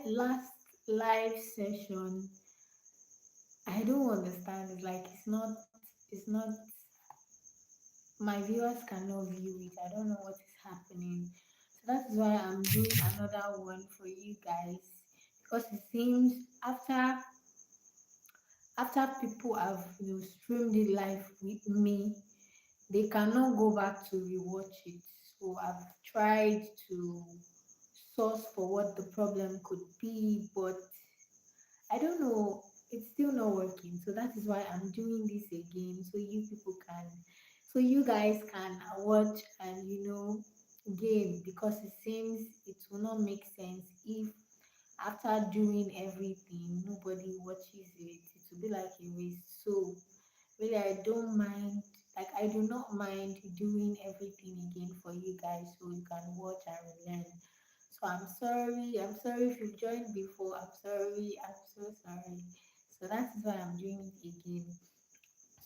last live session, I don't understand. It's like it's not my viewers cannot view it. I don't know what is happening. So that is why I'm doing another one for you guys. Because it seems after people have streamed it live with me, they cannot go back to rewatch it. So I've tried to source for what the problem could be, but I don't know. It's still not working. So that is why I'm doing this again. So you guys can watch and game, because it seems it will not make sense if after doing everything nobody watches it. It will be like a waste. So really, I don't mind. Like, I do not mind doing everything again for you guys so you can watch and learn. So I'm sorry. I'm sorry if you've joined before. I'm sorry. I'm so sorry. So that is why I'm doing it again.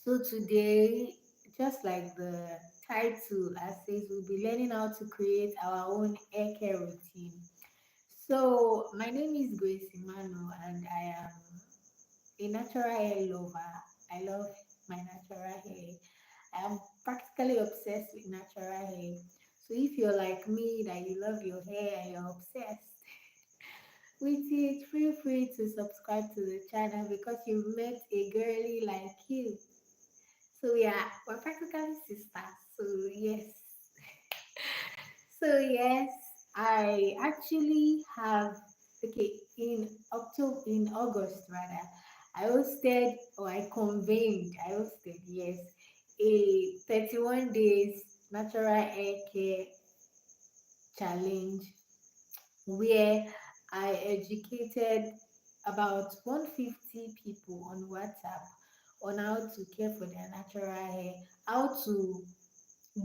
So today, just like the title as says, we'll be learning how to create our own hair care routine. So my name is Grace Emmanuel and I am a natural hair lover. I love my natural hair. I am practically obsessed with natural hair. So if you're like me, that you love your hair and you're obsessed with it, feel free to subscribe to the channel because you've met a girly like you. So yeah, we're practically sisters. So yes. So yes, I actually have in August rather, I hosted, yes, a 31 days natural hair care challenge where I educated about 150 people on WhatsApp on how to care for their natural hair, how to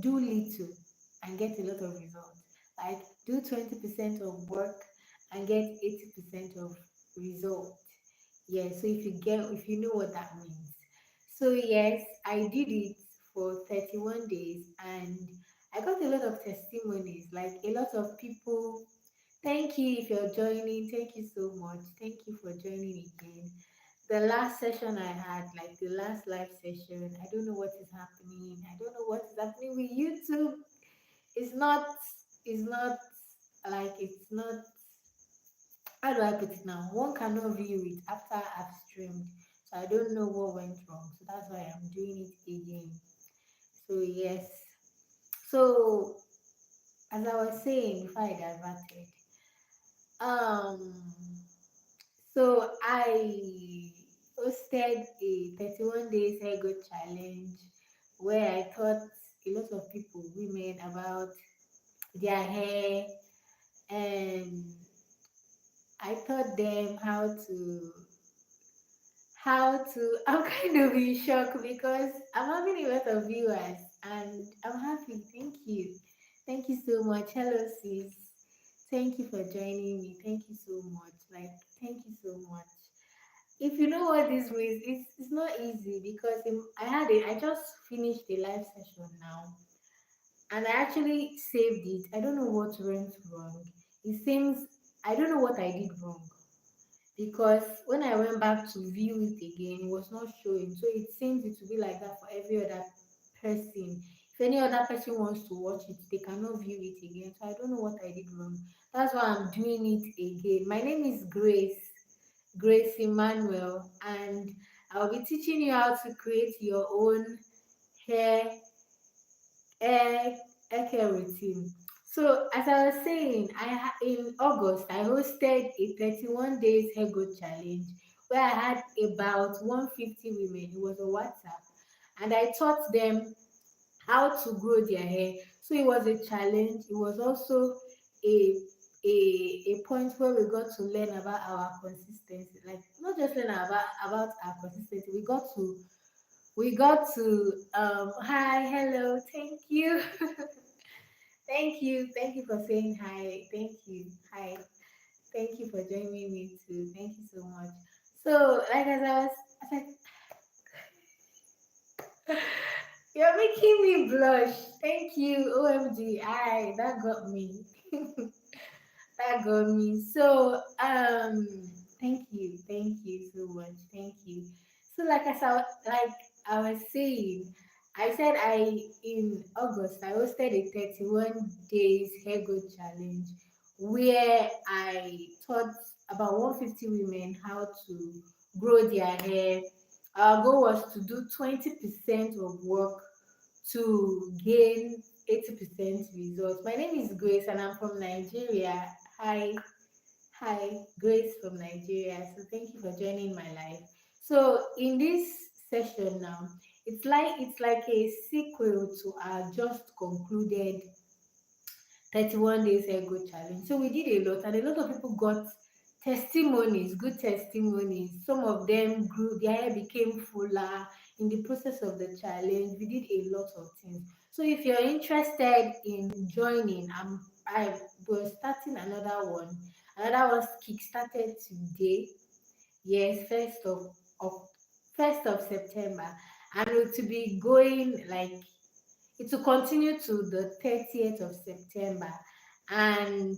do little and get a lot of results. Like, do 20% of work and get 80% of result. Yeah, so if you know what that means. So yes, I did it for 31 days and I got a lot of testimonies, like a lot of people. Thank you if you're joining. Thank you so much. Thank you for joining again. The last session I had, like the last live session, I don't know what is happening. I don't know what is happening with YouTube. It's not, it's not it's not, how do I put it now? One cannot view it after I've streamed. So I don't know what went wrong. So that's why I'm doing it again. So yes. So as I was saying before I diverted, um so I hosted a 31 days hair growth challenge where I taught a lot of people, women, about their hair, and I taught them I'm kind of in shock because I'm having a lot of viewers and I'm happy. Thank you. Thank you so much. Hello sis. Thank you for joining me. Thank you so much. Like, thank you so much. If you know what this means, it's not easy because I just finished the live session now and I actually saved it. I don't know what went wrong. It seems I don't know what I did wrong because when I went back to view it again, it was not showing. So it seems it will be like that for every other person. If any other person wants to watch it, they cannot view it again. So I don't know what I did wrong. That's why I'm doing it again. My name is Grace Emmanuel, and I'll be teaching you how to create your own hair hair hair care routine. So as I was saying, in August I hosted a 31 days hair growth challenge where I had about 150 women. It was a WhatsApp, and I taught them how to grow their hair. So it was a challenge. It was also a a point where we got to learn about our consistency. Like, not just learn about our consistency. We got to hi, hello, thank you. Thank you for saying hi. Thank you. Hi. Thank you for joining me too. Thank you so much. So, like as I you're making me blush. Thank you. OMG. That got me. That got me. So, thank you so much, thank you. So, like I was saying, I said in August I hosted a 31 days hair growth challenge where I taught about 150 women how to grow their hair. Our goal was to do 20% of work to gain 80% results. My name is Grace and I'm from Nigeria. Hi, Grace from Nigeria. So thank you for joining my life. So in this session now, it's like a sequel to our just concluded 31 days ago challenge. So we did a lot, and a lot of people got testimonies, good testimonies. Some of them grew, their hair became fuller in the process of the challenge. We did a lot of things. So if you're interested in joining, I was starting another one. Another one kick-started today. Yes, of first of September, and it will be going like it will continue to the 30th of September, and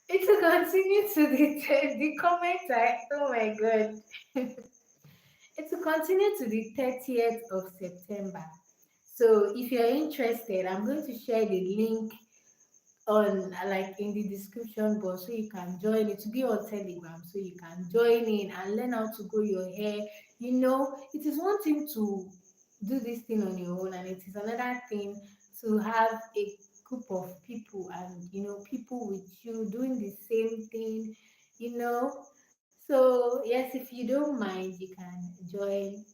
it will continue to the comment. Oh my god, it will continue to the 30th of September. So if you're interested, I'm going to share the link on like in the description box so you can join it to be on Telegram so you can join in and learn how to grow your hair. It is one thing to do this thing on your own, and it is another thing to have a group of people and people with you doing the same thing you know so yes, if you don't mind, you can join.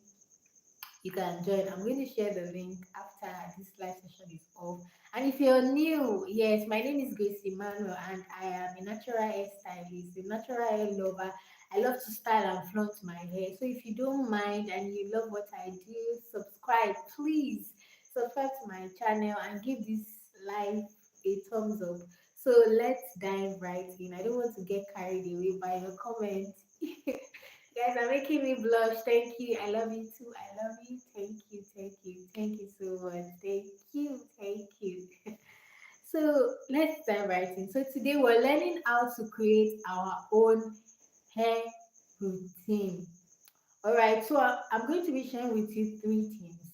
I'm going to share the link after this live session is off. And if you're new, yes, my name is Grace Emmanuel and I am a natural hairstylist, a natural hair lover. I love to style and flaunt my hair. So if you don't mind and you love what I do, subscribe, please. Subscribe to my channel and give this live a thumbs up. So let's dive right in. I don't want to get carried away by your comments. Guys are making me blush. Thank you. I love you too. I love you. Thank you. Thank you. Thank you so much. Thank you. Thank you. So let's dive right in. So today we're learning how to create our own hair routine. All right. So I'm going to be sharing with you three things.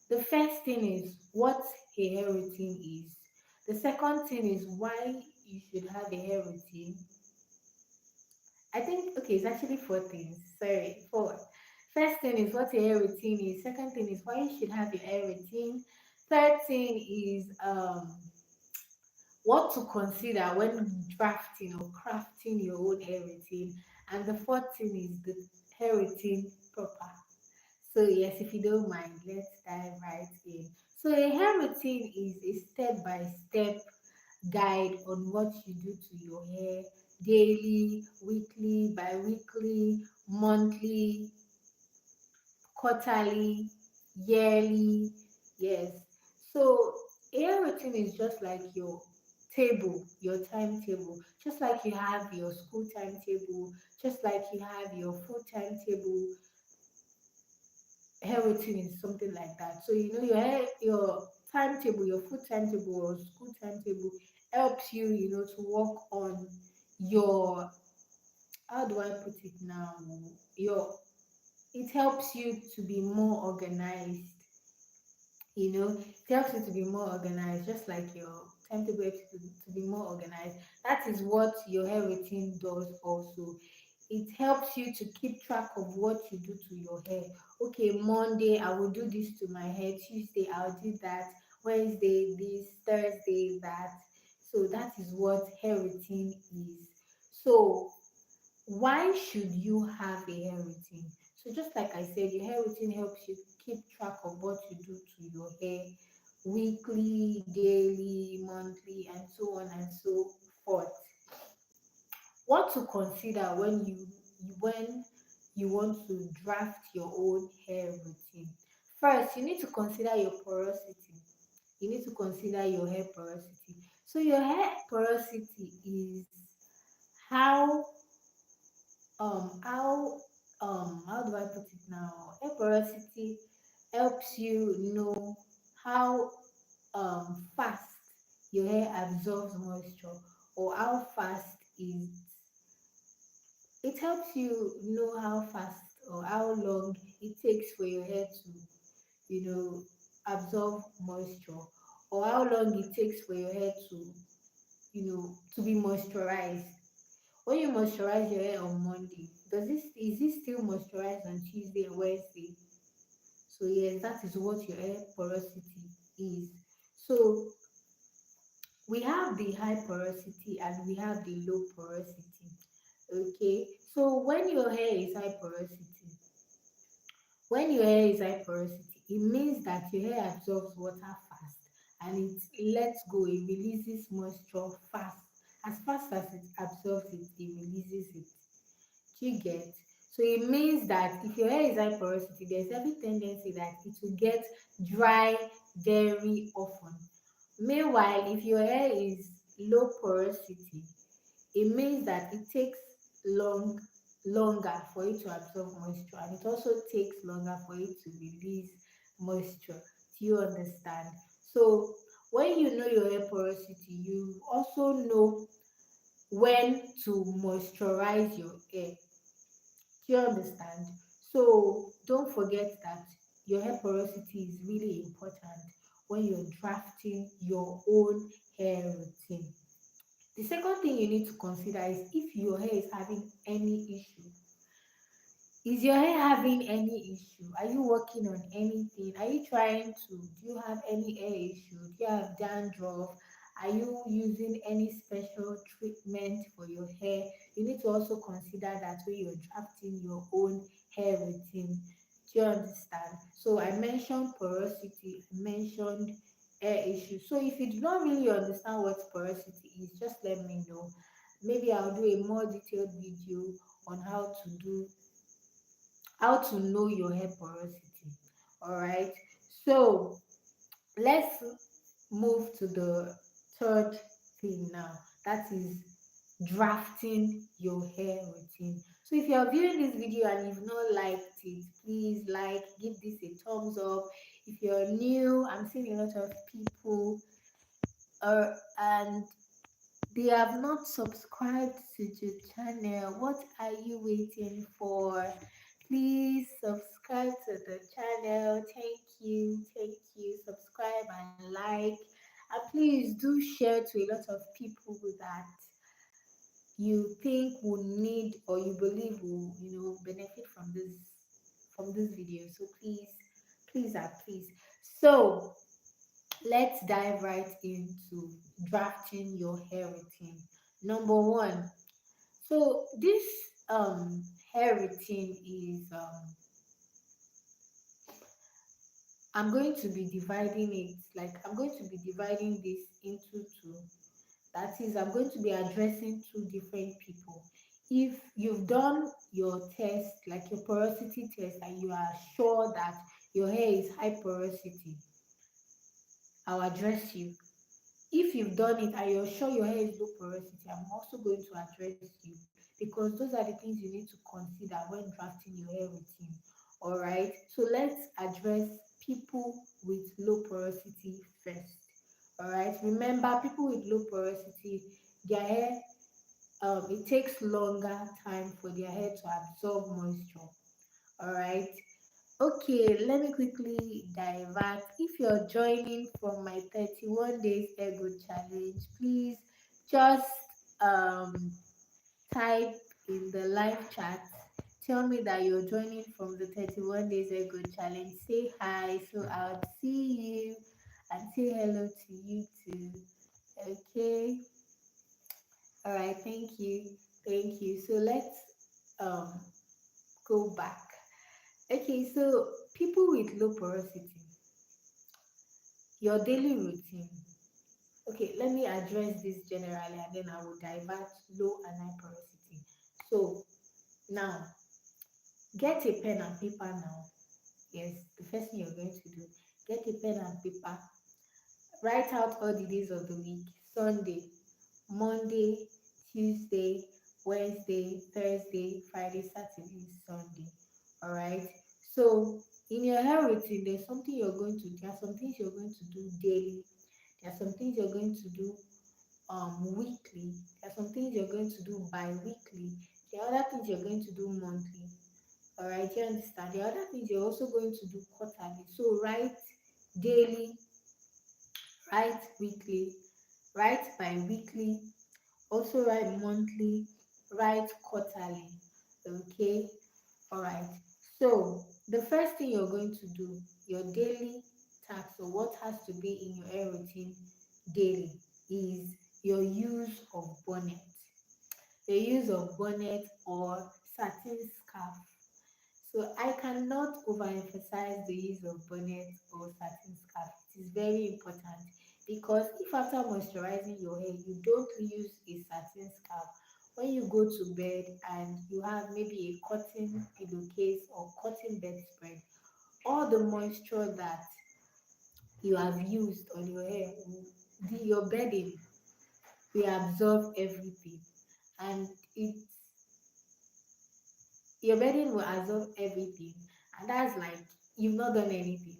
The first thing is what a hair routine is. The second thing is why you should have a hair routine. I think okay, it's actually four things. Sorry, four. First thing is what your hair routine is. Second thing is why you should have your hair routine. Third thing is what to consider when drafting or crafting your own hair routine. And the fourth thing is the hair routine proper. So yes, if you don't mind, let's dive right in. So a hair routine is a step-by-step guide on what you do to your hair daily, weekly, bi-weekly, monthly, quarterly, yearly. Yes. So hair routine is just like your timetable. Just like you have your school timetable, just like you have your full timetable, hair routine is something like that. So your timetable, your full timetable or school timetable helps you, to work on your how do I put it now? Your It helps you to be more organized. It helps you to be more organized, just like your timetable helps you to be more organized. That is what your hair routine does also. It helps you to keep track of what you do to your hair. Okay, Monday I will do this to my hair, Tuesday I'll do that, Wednesday this, Thursday that. So that is what hair routine is. So why should you have a hair routine? So just like I said, your hair routine helps you keep track of what you do to your hair weekly, daily, monthly, and so on and so forth. What to consider when you want to draft your own hair routine. First, you need to consider your porosity. You need to consider your hair porosity. So your hair porosity is how how how do I put it now? Hair porosity helps you know how fast your hair absorbs moisture, or how fast it helps you know how fast or how long it takes for your hair to, absorb moisture, or how long it takes for your hair to, to be moisturized. When you moisturize your hair on Monday, is it still moisturized on Tuesday and Wednesday? So yes, that is what your hair porosity is. So we have the high porosity and we have the low porosity. Okay, so when your hair is high porosity, it means that your hair absorbs water fast and it lets go, it releases moisture fast. As fast as it absorbs it, it releases it. Do you get? So it means that if your hair is high porosity, there's every tendency that it will get dry very often. Meanwhile, if your hair is low porosity, it means that it takes long longer for it to absorb moisture, and it also takes longer for it to release moisture. Do you understand? So when you know your hair porosity, you also know when to moisturize your hair. Do you understand? So don't forget that your hair porosity is really important when you're drafting your own hair routine. The second thing you need to consider is if your hair is having any issue. Is your hair having any issue? Are you working on anything? Are you trying to? Do you have any hair issue? Do you have dandruff? Are you using any special treatment for your hair? You need to also consider that when you're drafting your own hair routine. Do you understand? So I mentioned porosity, I mentioned hair issue. So if you do not really understand what porosity is, just let me know. Maybe I'll do a more detailed video on how to know your hair porosity. All right. So let's move to the third thing now. That is drafting your hair routine. So if you are viewing this video and you've not liked it, please give this a thumbs up. If you're new, I'm seeing a lot of people and they have not subscribed to the channel. What are you waiting for? Please subscribe to the channel. Thank you. Thank you. Subscribe and like. And please do share to a lot of people that you think will need or you believe will, benefit from this video. So please. So let's dive right into drafting your hair routine. Number one, so this hair routine is I'm going to be dividing it, like I'm going to be dividing this into two. That is, I'm going to be addressing two different people. If you've done your test, like your porosity test, and you are sure that your hair is high porosity, I'll address you. If you've done it and you're sure your hair is low porosity, I'm also going to address you because those are the things you need to consider when drafting your hair routine. All right, so let's address people with low porosity first. All right, remember, people with low porosity, their hair, it takes longer time for their hair to absorb moisture. All right. Okay, let me quickly divert. If you're joining from my 31 days ego challenge, please just um type in the live chat. Tell me that you're joining from the 31 days ego challenge. Say hi so I'll see you and say hello to you too. Okay. All right, thank you. Thank you. So let's um go back. Okay, so people with low porosity, your daily routine. Okay, let me address this generally and then I will divert low and high porosity. So now, get a pen and paper now. Yes, the first thing you're going to do, get a pen and paper. Write out all the days of the week: Sunday, Monday, Tuesday, Wednesday, Thursday, Friday, Saturday, Sunday. All right. So in your hair routine, there are some things you're going to do daily. There are some things you're going to do weekly. There are some things you're going to do bi-weekly. There are other things you're going to do monthly. All right, you understand? There are other things you're also going to do quarterly. So write daily, write weekly, write bi-weekly, also write monthly, write quarterly. Okay, all right. So the first thing you're going to do, your daily task or what has to be in your hair routine daily is your use of bonnet. Your use of bonnet or satin scarf. So I cannot overemphasize the use of bonnet or satin scarf. It is very important because if after moisturizing your hair you don't use a satin scarf, when you go to bed and you have maybe a cotton pillowcase or cotton bedspread, all the moisture that you have used on your hair, your bedding will absorb everything, and it's your bedding will absorb everything, and that's like you've not done anything.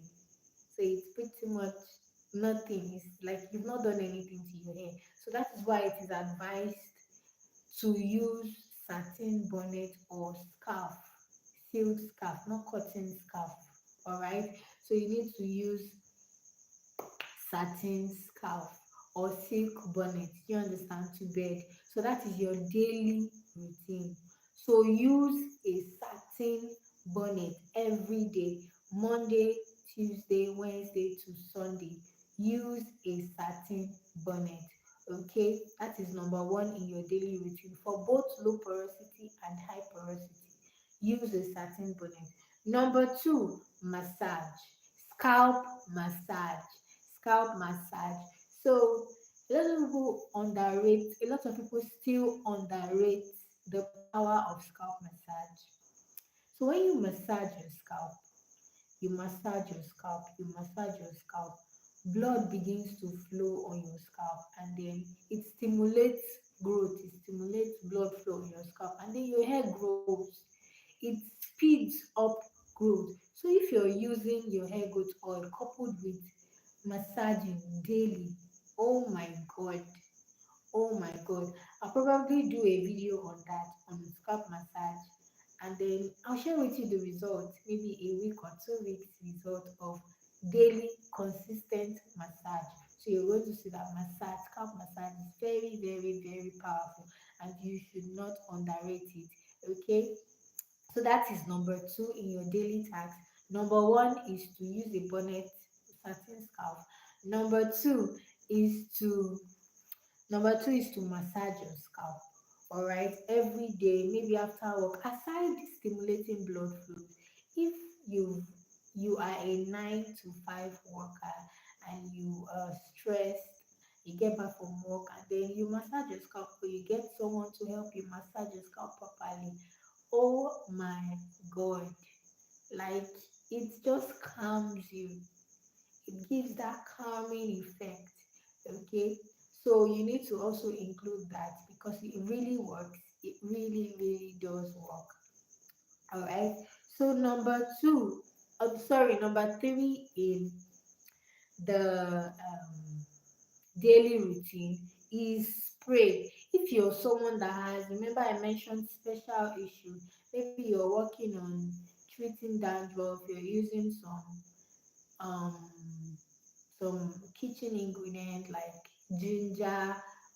So it's pretty much nothing. It's like you've not done anything to your hair. So that is why it is advised to use satin bonnet or scarf, silk scarf, not cotton scarf. All right. So you need to use satin scarf or silk bonnet, you understand, to bed. So that is your daily routine. So use a satin bonnet every day, Monday, Tuesday, Wednesday to Sunday. Use a satin bonnet. Okay, that is number one in your daily routine for both low porosity and high porosity. Use a satin bonnet. Number two, massage, scalp massage, scalp massage. So a lot of people underrate, a lot of people still underrate the power of scalp massage. So when you massage your scalp, you massage your scalp, you massage your scalp, blood begins to flow on your scalp, and then it stimulates growth, it stimulates blood flow in your scalp, and then your hair grows. It speeds up growth. So if you're using your hair growth oil coupled with massaging daily, oh my god, oh my god, I'll probably do a video on that, on scalp massage, and then I'll share with you the result, maybe a week or 2 weeks result of daily consistent massage. So you're going to see that massage, scalp massage is very, very, very powerful, and you should not underrate it. Okay, so that is number two in your daily task. Number one is to use a bonnet, satin scarf. Number two is to Number two is to massage your scalp. All right, every day, maybe after work. Aside stimulating blood flow, if you you are a 9 to 5 worker and you are stressed, you get back from work and then you massage your scalp, or you get someone to help you massage your scalp properly. Oh my god, like it just calms you, it gives that calming effect. Okay, so you need to also include that because it really works, it really, really does work. All right, so number two, I'm sorry, number three in the daily routine is spray. If you're someone that has, remember I mentioned special issue, maybe you're working on treating dandruff, you're using um some kitchen ingredient like ginger,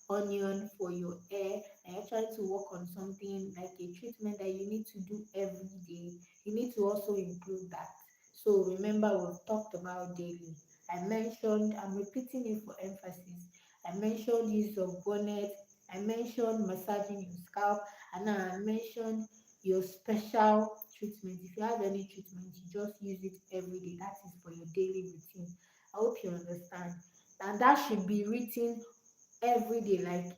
onion for your hair, and you're trying to work on something like a treatment that you need to do every day, you need to also include that. So remember, we've talked about daily. I'm repeating it for emphasis. I mentioned use of bonnet, I mentioned massaging your scalp, and now I mentioned your special treatment. If you have any treatment, you just use it every day. That is for your daily routine. I hope you understand. And that should be written every day. Like,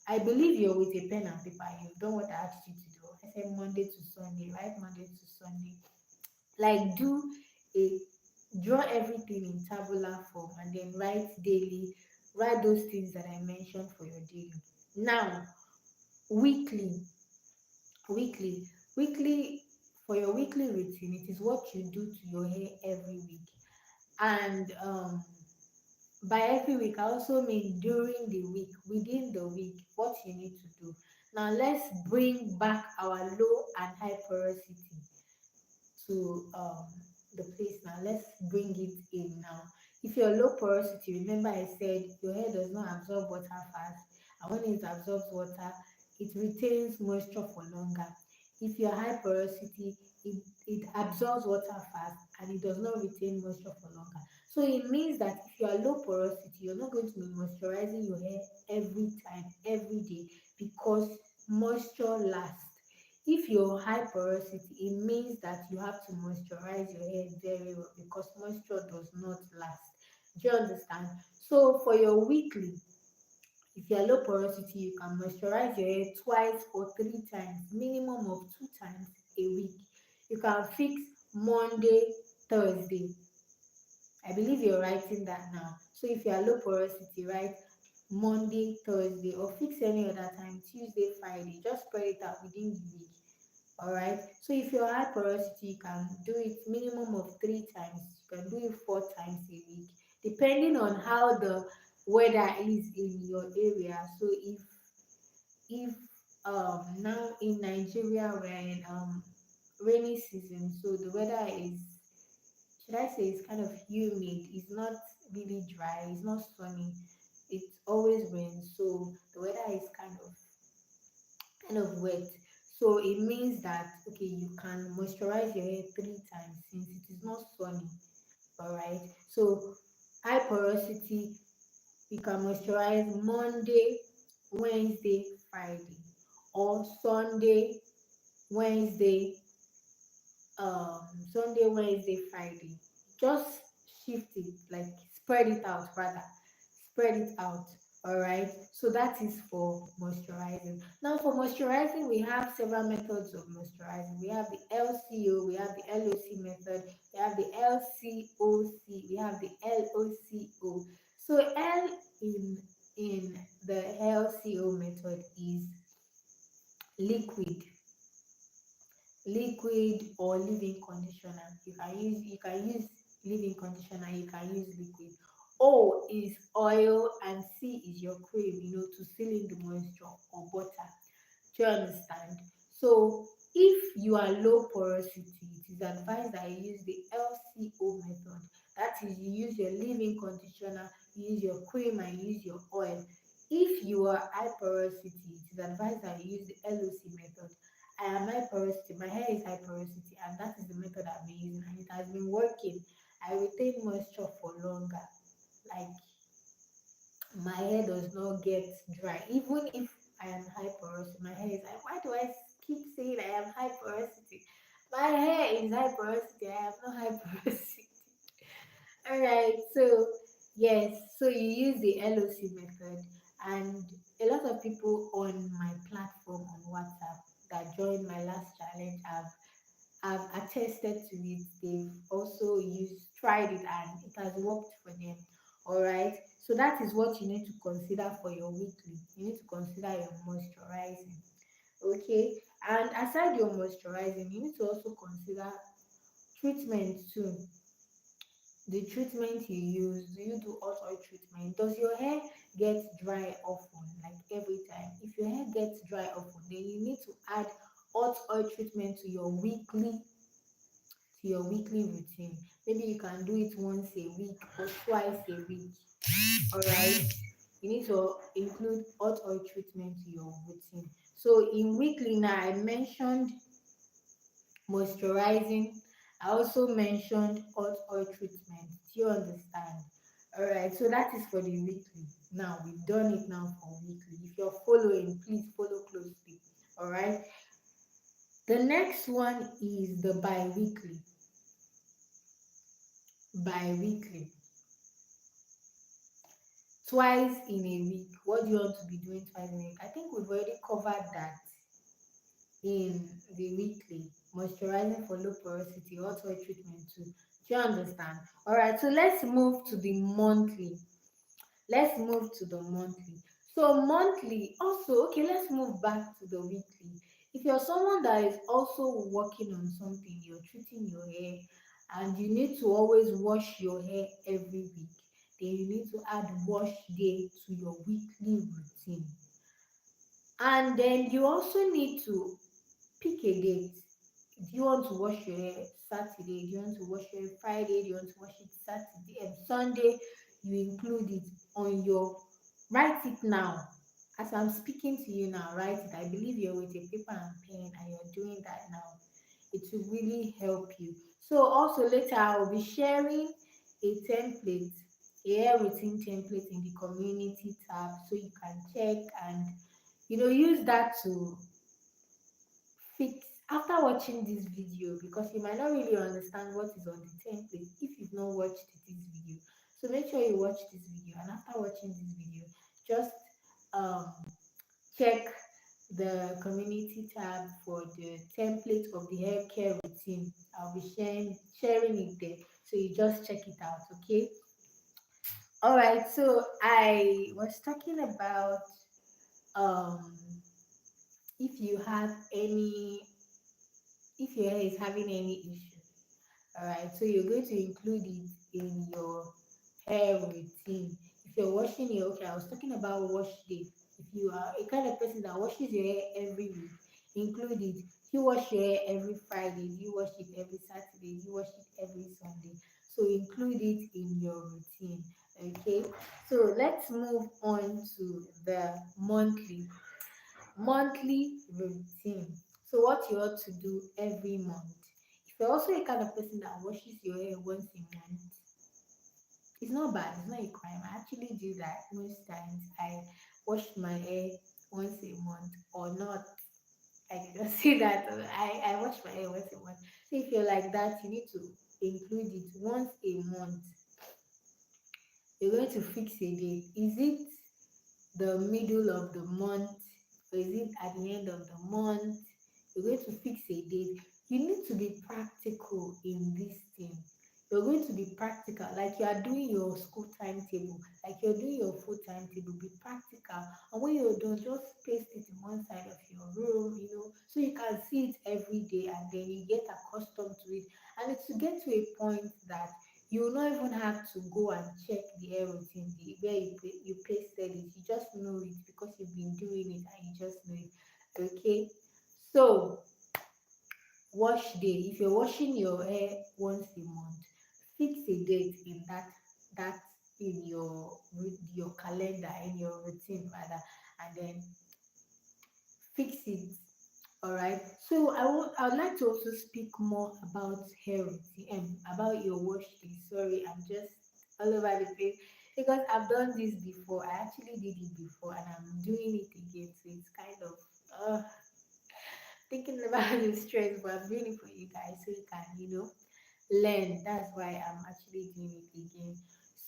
I believe you're with a pen and paper. You've done what I asked you to do. I said Monday to Sunday, right? Monday to Sunday. Like, a draw everything in tabular form and then write daily. Write those things that I mentioned for your daily. Now, weekly, weekly, weekly. For your weekly routine, it is what you do to your hair every week. And By every week, I also mean during the week, within the week, what you need to do. Now let's bring back our low and high porosity to the place. Now let's bring it in now. If you're low porosity, remember I said your hair does not absorb water fast, and when it absorbs water, it retains moisture for longer. If you're high porosity, it absorbs water fast and it does not retain moisture for longer. So it means that if you are low porosity, you're not going to be moisturizing your hair every time, every day, because moisture lasts. If you're high porosity, it means that you have to moisturize your hair very well because moisture does not last. Do you understand? So for your weekly, if you're low porosity, you can moisturize your hair twice or three times, minimum of two times a week. You can fix Monday, Thursday. I believe you're writing that now. So if you are low porosity, write Monday, Thursday, or fix any other time, Tuesday, Friday. Just spread it out within the week. All right. So if you're high porosity, you can do it minimum of three times. You can do it four times a week, depending on how the weather is in your area. So if now in Nigeria we're in rainy season, so the weather is, should I say, it's kind of humid. It's not really dry. It's not sunny. It always rains, so the weather is kind of wet. So it means that okay, you can moisturize your hair three times since it is not sunny. All right. So high porosity, you can moisturize Monday, Wednesday, Friday, or Wednesday, Sunday, Wednesday, Friday. Just shift it, like spread it out rather. Spread it out. Alright. So that is for moisturizing. Now for moisturizing, we have several methods of moisturizing. We have the LCO, we have the LOC method, we have the LCOC, we have the LOCO. So L in the LCO method is liquid, or leave-in conditioner. You can use leave-in conditioner, you can use liquid. O is oil and C is your cream, to seal in the moisture, or butter. Do you understand? So if you are low porosity, it is advised that you use the LCO method. That is, you use your leave-in conditioner, you use your cream, and you use your oil. If you are high porosity, it is advised that you use the LOC method. I am high porosity, my hair is high porosity, and that is the method I've been using, and it has been working. I retain moisture for longer. Like, my hair does not get dry. Even if I am high porosity, my hair is like, why do I keep saying I am high porosity? My hair is high porosity, I am not high porosity. Alright, so yes, so you use the LOC method, and a lot of people on my platform on WhatsApp that joined my last challenge have attested to it. They've also tried it, and it has worked for them. All right. So that is what you need to consider for your weekly. You need to consider your moisturizing. Okay. And aside your moisturizing, you need to also consider treatment too. The treatment you use. Do you do hot oil treatment? Does your hair get dry often, like every time? If your hair gets dry often, then you need to add hot oil treatment to your weekly routine. Maybe you can do it once a week or twice a week. All right. You need to include hot oil treatment to your routine. So in weekly now, I mentioned moisturizing. I also mentioned hot oil treatment. Do you understand? All right. So that is for the weekly. Now we've done it now for weekly. If you're following, please follow closely. All right. The next one is the bi-weekly. Bi-weekly, twice in a week. What do you want to be doing twice in a week? I think we've already covered that in the weekly. Moisturizing for low porosity, hot oil treatment too. Do you understand? All right, so let's move to the monthly. Let's move to the monthly. So monthly, also, okay, let's move back to the weekly. If you're someone that is also working on something, you're treating your hair, and you need to always wash your hair every week, then you need to add wash day to your weekly routine. And then you also need to pick a date. Do you want to wash your hair Saturday? Do you want to wash your hair Friday? Do you want to wash it Saturday and Sunday? You include it on your, write it now. As I'm speaking to you now, write it. I believe you're with a paper and pen and you're doing that now. It will really help you. So also later I will be sharing a template, a hair routine template in the community tab, so you can check and use that to fix after watching this video, because you might not really understand what is on the template if you've not watched this video. So make sure you watch this video, and after watching this video, just um check the community tab for the template of the hair care routine. I'll be sharing it there, so you just check it out. Okay. All right, so I was talking about um if you have any if your hair is having any issue. All right, so you're going to include it in your hair routine. If you're washing your, okay, I was talking about wash day. If you are a kind of person that washes your hair every week, include it. If you wash your hair every Friday, you wash it every Saturday, you wash it every Sunday. So include it in your routine. Okay, so let's move on to the monthly routine. So what you ought to do every month. If you're also a kind of person that washes your hair once a month, it's not bad, it's not a crime. I actually do that most times. I wash my hair once a month or not. I did not say that. I wash my hair once a month. So if you're like that, you need to include it once a month. You're going to fix a date. Is it the middle of the month, or is it at the end of the month? You're going to fix a date. You need to be practical in this thing. You're going to be practical, like you are doing your school timetable, like you're doing your food timetable. Be practical, and when you're done, just paste it in one side of your room, so you can see it every day, and then you get accustomed to it, and it's to get to a point that you will not even have to go and check the hair routine, where you pasted it. You just know it because you've been doing it and you just know it. Okay. So wash day. If you're washing your hair once a month, fix a date in that in your calendar, in your routine rather, and then fix it. All right. So I would like to also speak more about hair routine and about your wash day. Sorry, I'm just all over the place because I've done this before. I actually did it before and I'm doing it again. So it's kind of thinking about the stress, but I'm doing it for you guys so you can, learn. That's why I'm actually doing it again.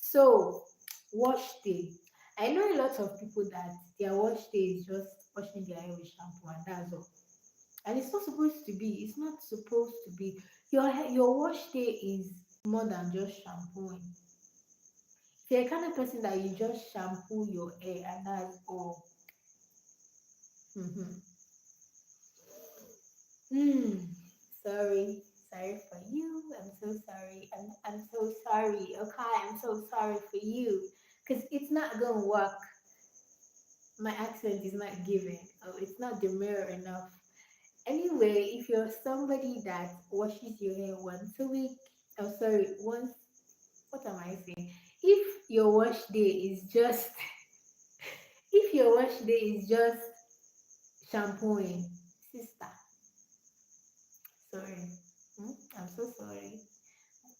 So wash day. I know a lot of people that their wash day is just washing their hair with shampoo and that's all, and it's not supposed to be. It's not supposed to be. Your wash day is more than just shampooing. If you're a kind of person that you just shampoo your hair and that's all. Mm-hmm. Hmm. Sorry, sorry for you. I'm so sorry. I'm so sorry. Okay, I'm so sorry for you, because it's not gonna work. My accent is not given. Oh, it's not demure enough. Anyway, if you're somebody that washes your hair once a week, oh sorry, once, what am I saying? If your wash day is just if your wash day is just shampooing, sister, sorry. I'm so sorry.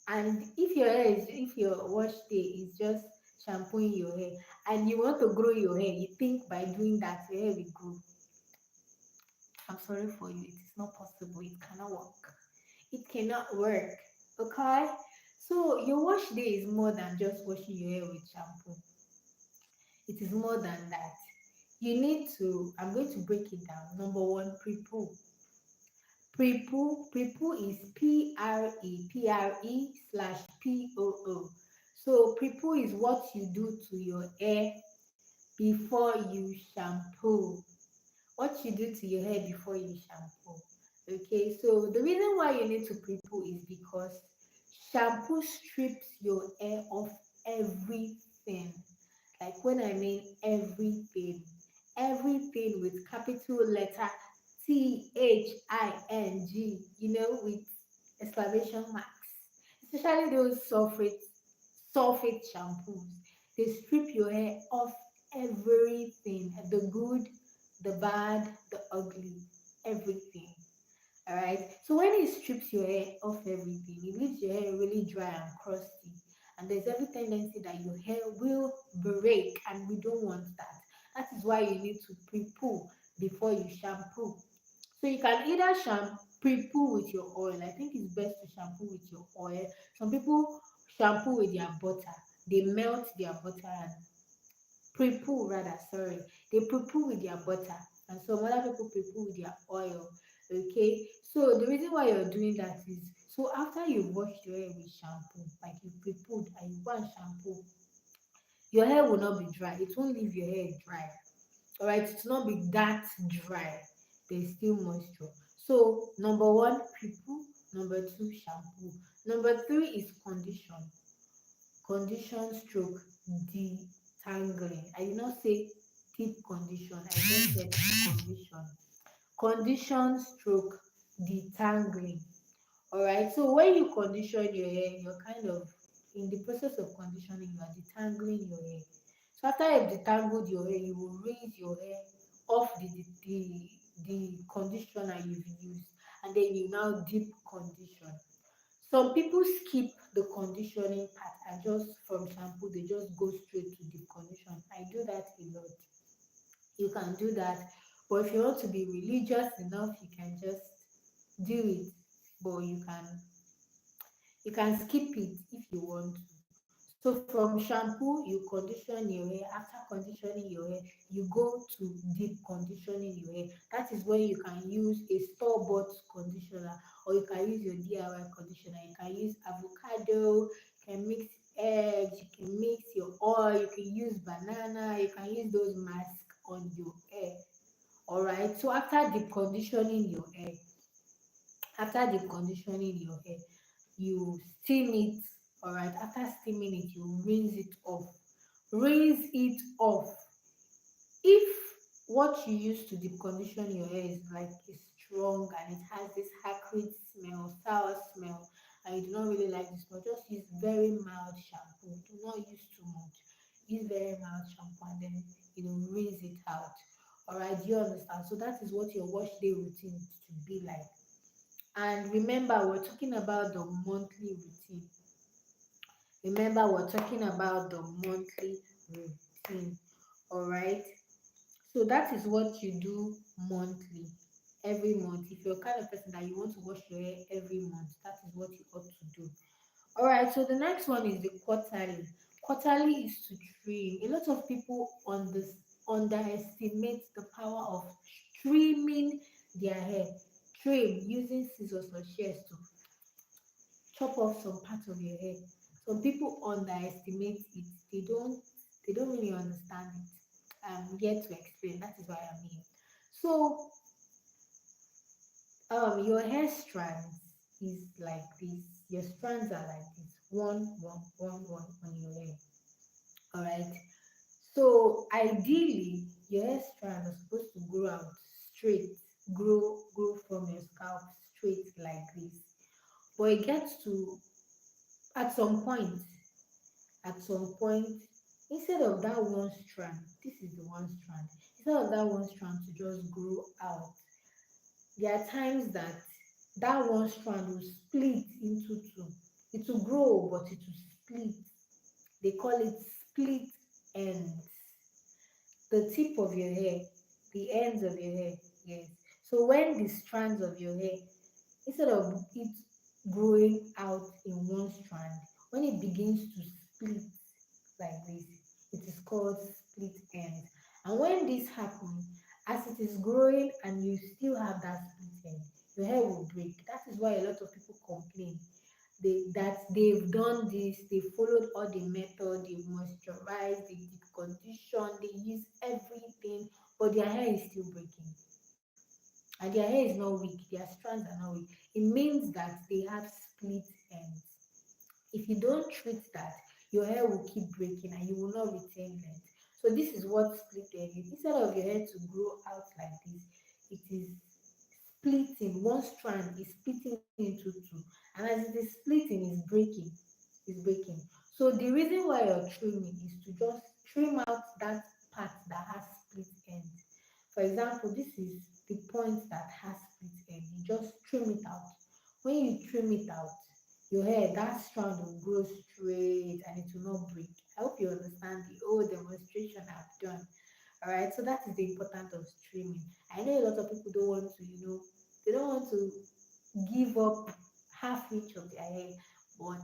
And if your wash day is just shampooing your hair and you want to grow your hair, you think by doing that your hair will grow. I'm sorry for you. It is not possible. It cannot work. It cannot work. Okay? So your wash day is more than just washing your hair with shampoo. It is more than that. You need to, I'm going to break it down. Number one, pre-poo. Pre-poo is PRE/POO. So pre-poo is what you do to your hair before you shampoo. What you do to your hair before you shampoo. Okay, so the reason why you need to pre-poo is because shampoo strips your hair off everything. Like when I mean everything, everything with capital letter THING, with exclamation marks. Especially those sulfate shampoos. They strip your hair of everything, the good, the bad, the ugly, everything. All right. So when it strips your hair off everything, it leaves your hair really dry and crusty. And there's every tendency that your hair will break, and we don't want that. That is why you need to pre-poo before you shampoo. So you can either pre-poo with your oil. I think it's best to shampoo with your oil. Some people shampoo with their butter. They melt their butter and pre-poo rather, sorry. They pre-poo with their butter, and some other people pre-poo with their oil. Okay, so the reason why you're doing that is so after you've washed your hair with shampoo, like you pre-pooed and you go and shampoo, your hair will not be dry. It won't leave your hair dry. All right, it will not be that dry. There's still moisture. So number one, pre-poo. Number two, shampoo. Number three is condition. Condition stroke detangling. I did not say deep condition, I just said condition. Condition stroke detangling. All right. So when you condition your hair, you're kind of in the process of conditioning, you are detangling your hair. So after you've detangled your hair, you will raise your hair off the conditioner you've used, and then you now deep condition. Some people skip the conditioning part and just from shampoo they just go straight to deep condition. I do that a lot. You can do that, but if you want to be religious enough, you can just do it. But you can skip it if you want to. So from shampoo, you condition your hair. After conditioning your hair, you go to deep conditioning your hair. That is when you can use a store-bought conditioner, or you can use your DIY conditioner. You can use avocado, you can mix eggs, you can mix your oil, you can use banana, you can use those masks on your hair. All right. So after deep conditioning your hair, you steam it. All right, after steaming it, you rinse it off. If what you use to deep condition your hair is strong and it has this acrid smell, sour smell, and you do not really like the smell, just use very mild shampoo. Do not use too much. Use very mild shampoo and then rinse it out. All right, do you understand? So that is what your wash day routine should be like. And remember, we're talking about the monthly routine. Remember, we're talking about the monthly routine. All right. So that is what you do monthly, every month. If you're kind of person that you want to wash your hair every month, that is what you ought to do. All right. So the next one is the quarterly. Quarterly is to trim. A lot of people underestimate the power of trimming their hair. Trim using scissors or shears to chop off some part of your hair. Some people underestimate it. They don't really understand it. I'm here to explain. That is why I'm here. So your hair strands is like this. Your strands are like this. One on your hair. Alright. So ideally your hair strand is supposed to grow out straight, grow from your scalp straight like this. But it gets to at some point at some point, instead of that one strand, this is the one strand, instead of that one strand to just grow out, there are times that that one strand will split into two. It will grow, but it will split. They call it split ends. The tip of your hair, the ends of your hair, yes. So when the strands of your hair, instead of it growing out in one strand, when it begins to split like this, it is called split end. And when this happens, as it is growing and you still have that split end, your hair will break. That is why a lot of people complain that they've done this, they followed all the method, they moisturize, they deep condition, they use everything, but their hair is still breaking. And their hair is not weak, their strands are not weak. It means that they have split ends. If you don't treat that, your hair will keep breaking and you will not retain length. So this is what split hair is. Instead of your hair to grow out like this, it is splitting. One strand is splitting into two, and as it is splitting, it's breaking. It's breaking. So the reason why you're trimming is to just trim out that part that has split end. For example, this is the point that has split end. You just trim it out. When you trim it out, your hair, that strand will grow straight and it will not break. I hope you understand the whole demonstration I've done. All right, so that is the importance of trimming. I know a lot of people don't want to, they don't want to give up half inch of their hair, but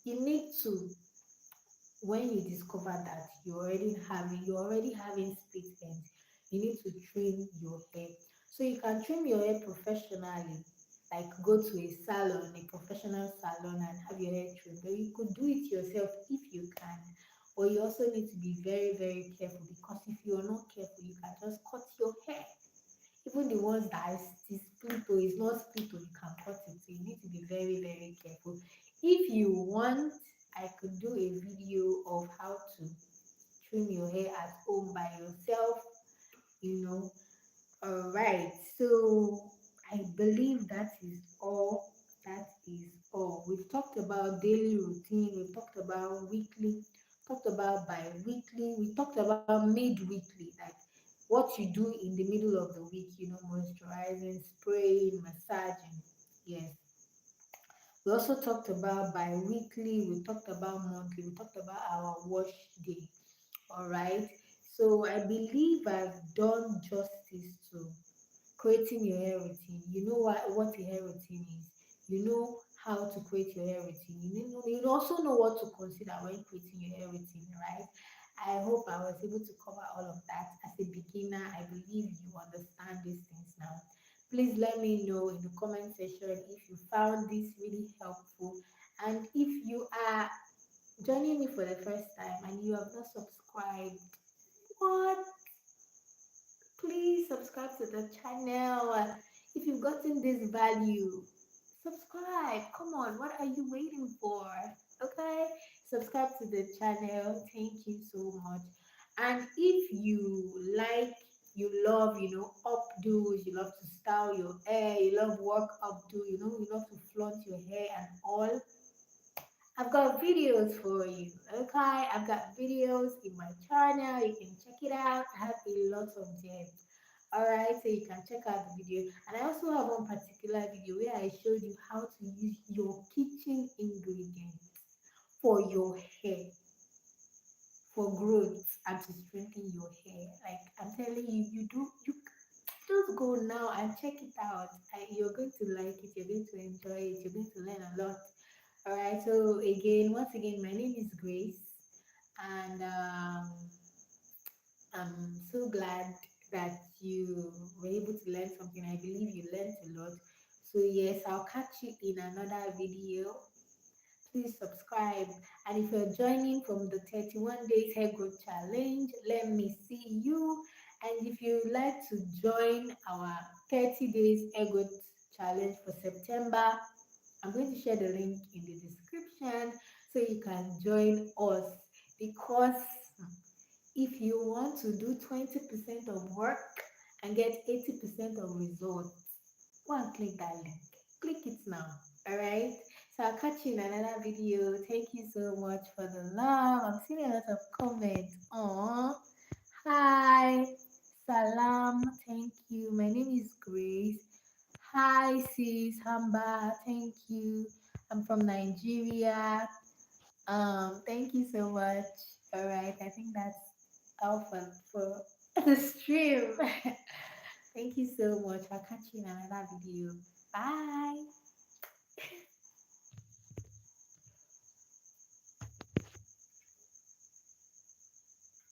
you need to, when you discover that you're already having split ends, you need to trim your hair. So you can trim your hair professionally, like go to a salon, a professional salon, and have your hair trimmed. Or you could do it yourself if you can. But you also need to be very, very careful, because if you're not careful, you can just cut your hair. Even the ones that is split or is not split or you can cut it. So you need to be very, very careful. If you want, I could do a video of how to trim your hair at home by yourself, you know. All right. So I believe that is all. That is all. We've talked about daily routine, we've talked about weekly, talked about bi-weekly, we talked about mid-weekly, like what you do in the middle of the week, moisturizing, spraying, massaging. Yes. We also talked about bi-weekly, we talked about monthly, we talked about our wash day. All right. So I believe I've done justice to creating your hair routine. You know what a hair routine is. You know how to create your hair routine. You also know what to consider when creating your hair routine, right? I hope I was able to cover all of that. As a beginner, I believe you understand these things now. Please let me know in the comment section if you found this really helpful, and if you are joining me for the first time and you have not subscribed, what? Please subscribe to the channel. If you've gotten this value, subscribe. Come on, what are you waiting for? Okay, subscribe to the channel. Thank you so much. And if you like, you love, updos, you love to style your hair, you love work updo, you love to flaunt your hair and all, I've got videos for you. Okay, I've got videos in my channel. You can check it out. I have a lot of them. Alright, so you can check out the video. And I also have one particular video where I showed you how to use your kitchen ingredients for your hair, for growth, and to strengthen your hair. Like I'm telling you, you just go now and check it out. You're going to like it, you're going to enjoy it, you're going to learn a lot. Alright, so once again, my name is Grace, and I'm so glad that you were able to learn something. I believe you learned a lot. So, yes, I'll catch you in another video. Please subscribe. And if you're joining from the 31 days hair growth challenge, let me see you. And if you would like to join our 30 days hair growth challenge for September, I'm going to share the link in the description so you can join us, because if you want to do 20% of work and get 80% of results, go and click that link. Click it now. All right. So I'll catch you in another video. Thank you so much for the love. I'm seeing a lot of comments. Aww. Hi. Salam. Thank you. My name is Grace. Hi, sis. Hamba. Thank you. I'm from Nigeria. Thank you so much. All right. I think that's all for the stream. Thank you so much. I'll catch you in another video. Bye.